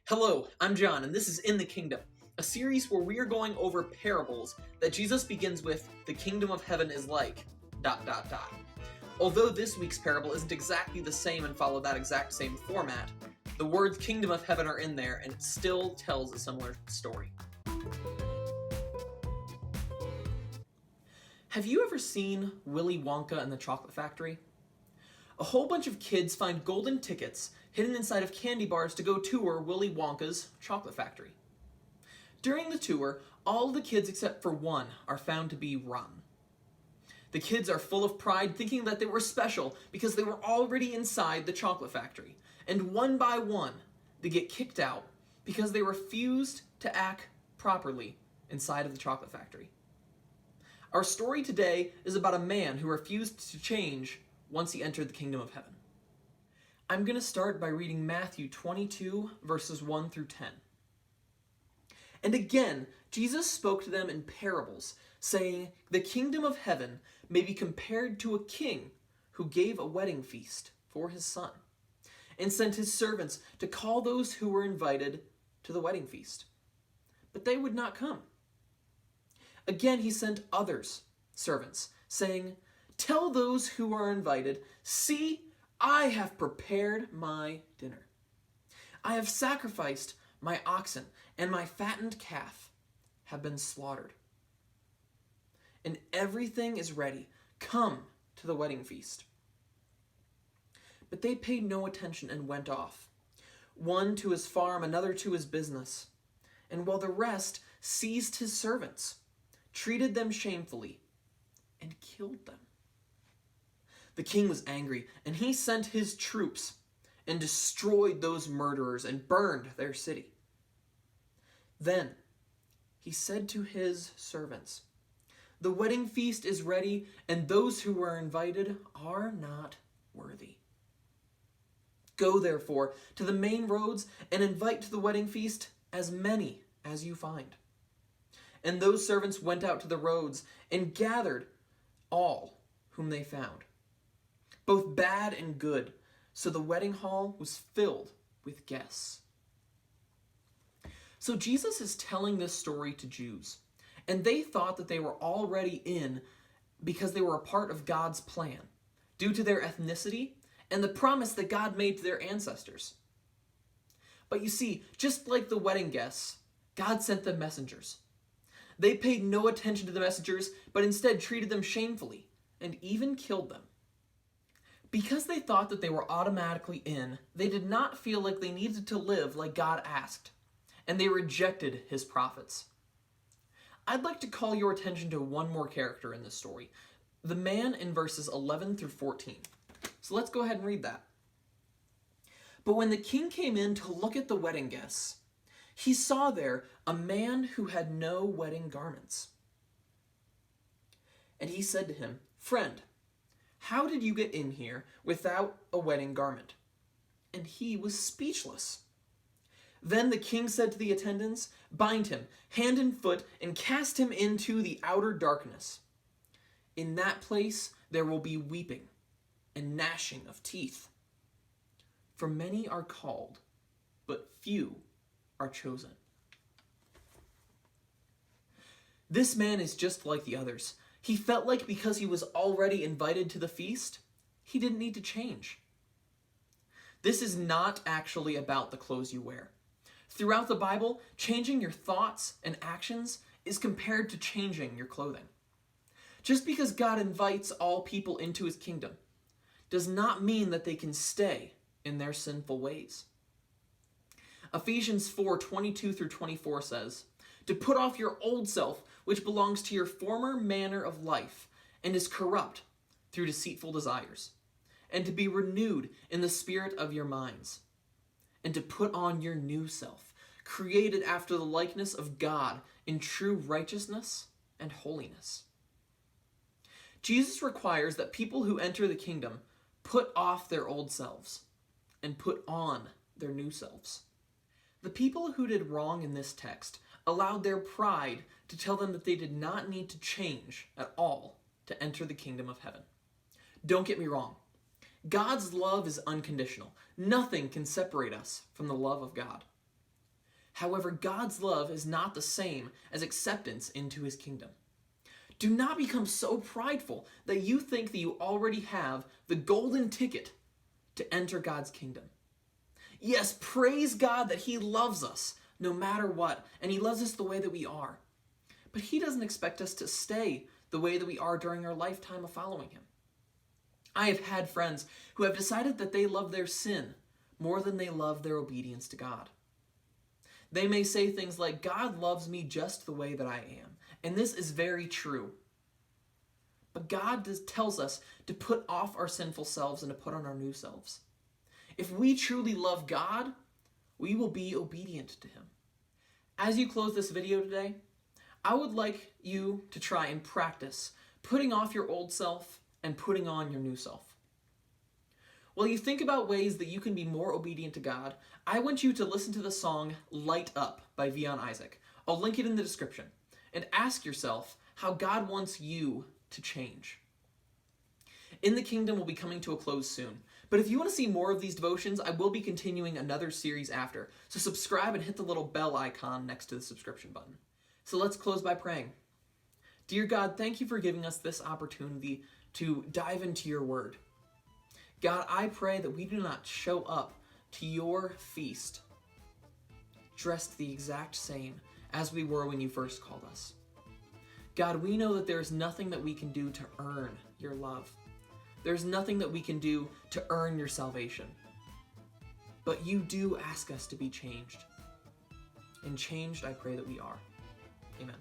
Hello, I'm John, and this is In the Kingdom, a series where we are going over parables that Jesus begins with, "The kingdom of heaven is like, ... Although this week's parable isn't exactly the same and follow that exact same format, the words kingdom of heaven are in there, and it still tells a similar story. Have you ever seen Willy Wonka and the Chocolate Factory? A whole bunch of kids find golden tickets hidden inside of candy bars to go tour Willy Wonka's chocolate factory. During the tour, all the kids except for one are found to be rotten. The kids are full of pride, thinking that they were special because they were already inside the chocolate factory, and one by one, they get kicked out because they refused to act properly inside of the chocolate factory. Our story today is about a man who refused to change once he entered the kingdom of heaven. I'm going to start by reading Matthew 22, verses 1 through 10. And again, Jesus spoke to them in parables, saying, "The kingdom of heaven may be compared to a king who gave a wedding feast for his son, and sent his servants to call those who were invited to the wedding feast. But they would not come. Again he sent others, servants, saying, 'Tell those who are invited, see, I have prepared my dinner. I have sacrificed my oxen, and my fattened calf have been slaughtered. And everything is ready. Come to the wedding feast.' But they paid no attention and went off, one to his farm, another to his business. And while the rest seized his servants, treated them shamefully, and killed them. The king was angry, and he sent his troops and destroyed those murderers and burned their city. Then he said to his servants, 'The wedding feast is ready, and those who were invited are not worthy. Go, therefore, to the main roads and invite to the wedding feast as many as you find.' And those servants went out to the roads and gathered all whom they found, both bad and good, so the wedding hall was filled with guests." So Jesus is telling this story to Jews, and they thought that they were already in because they were a part of God's plan, due to their ethnicity and the promise that God made to their ancestors. But you see, just like the wedding guests, God sent them messengers. They paid no attention to the messengers, but instead treated them shamefully and even killed them. Because they thought that they were automatically in, they did not feel like they needed to live like God asked, and they rejected his prophets. I'd like to call your attention to one more character in this story, the man in verses 11 through 14. So let's go ahead and read that. "But when the king came in to look at the wedding guests, he saw there a man who had no wedding garments. And he said to him, 'Friend, how did you get in here without a wedding garment?' And he was speechless. Then the king said to the attendants, 'Bind him hand and foot and cast him into the outer darkness. In that place there will be weeping and gnashing of teeth. For many are called, but few are chosen.'" This man is just like the others. He felt like because he was already invited to the feast, he didn't need to change. This is not actually about the clothes you wear. Throughout the Bible, changing your thoughts and actions is compared to changing your clothing. Just because God invites all people into his kingdom does not mean that they can stay in their sinful ways. Ephesians 4:22 through 24 says, "To put off your old self, which belongs to your former manner of life and is corrupt through deceitful desires, and to be renewed in the spirit of your minds, and to put on your new self, created after the likeness of God in true righteousness and holiness." Jesus requires that people who enter the kingdom put off their old selves and put on their new selves. The people who did wrong in this text allowed their pride to tell them that they did not need to change at all to enter the kingdom of heaven. Don't get me wrong. God's love is unconditional. Nothing can separate us from the love of God. However, God's love is not the same as acceptance into his kingdom. Do not become so prideful that you think that you already have the golden ticket to enter God's kingdom. Yes, praise God that he loves us no matter what, and he loves us the way that we are. But he doesn't expect us to stay the way that we are during our lifetime of following him. I have had friends who have decided that they love their sin more than they love their obedience to God. They may say things like, God loves me just the way that I am. And this is very true. But God tells us to put off our sinful selves and to put on our new selves. If we truly love God, we will be obedient to him. As you close this video today, I would like you to try and practice putting off your old self and putting on your new self. While you think about ways that you can be more obedient to God, I want you to listen to the song Light Up by Vion Isaac. I'll link it in the description. And ask yourself how God wants you to change. In the Kingdom will be coming to a close soon. But if you want to see more of these devotions, I will be continuing another series after. So subscribe and hit the little bell icon next to the subscription button. So let's close by praying. Dear God, thank you for giving us this opportunity to dive into your word. God, I pray that we do not show up to your feast dressed the exact same as we were when you first called us. God, we know that there's nothing that we can do to earn your love. There's nothing that we can do to earn your salvation. But you do ask us to be changed. And changed, I pray that we are. Amen.